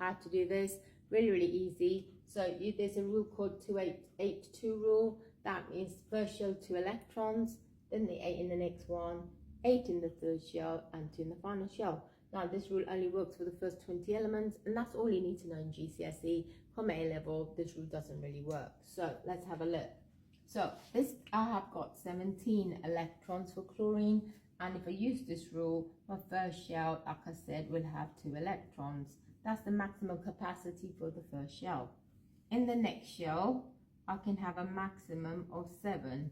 how to do this. Really easy. So there's a rule called 2882 rule. That means first shell 2 electrons, then the 8 in the next one, 8 in the third shell, and 2 in the final shell. Now this rule only works for the first 20 elements, and that's all you need to know in GCSE. Come A level, this rule doesn't really work. So let's have a look. So this, I have got 17 electrons for chlorine, and if I use this rule, my first shell, like I said, will have 2 electrons. That's the maximum capacity for the first shell. In the next shell, I can have a maximum of 7.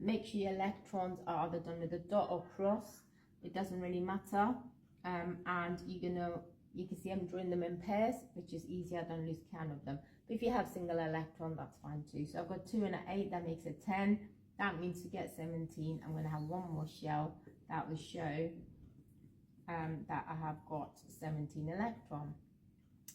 Make sure your electrons are either done with a dot or cross. It doesn't really matter. And you can see I'm drawing them in pairs, which is easier. I don't lose count of them. But if you have single electron, that's fine too. So I've got 2 and an 8, that makes it 10. That means to get 17, I'm going to have one more shell that will show that I have got 17 electron.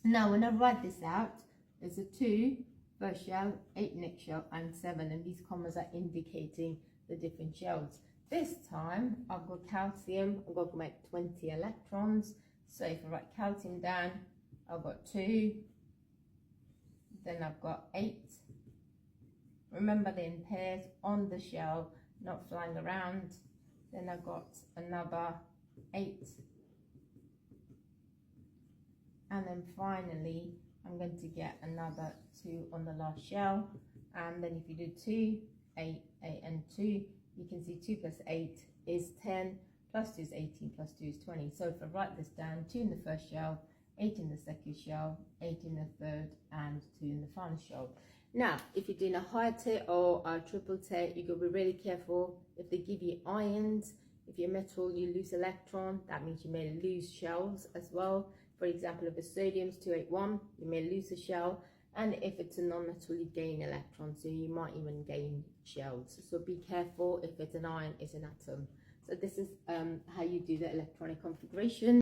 Now when I write this out, there's a 2 first shell, 8 next shell, and 7, and these commas are indicating the different shells. This time I've got calcium, I've got to make 20 electrons. So if I write calcium down, I've got 2, then I've got 8. Remember they're in pairs on the shell, not flying around. Then I've got another 8. And then finally, I'm going to get another 2 on the last shell. And then if you do 2, 8, 8 and 2, you can see 2 plus 8 is 10, plus 2 is 18, plus 2 is 20. So if I write this down, 2 in the first shell, 8 in the second shell, 8 in the third, and 2 in the final shell. Now, if you're doing a high tear or a triple tear, you've got to be really careful. If they give you ions, if you're metal, you lose electron. That means you may lose shells as well. For example, if it's sodium's 281, you may lose a shell. And if it's a non-metal, you gain electrons, so you might even gain shells. So be careful if it's an ion, it's an atom. So this is how you do the electronic configuration.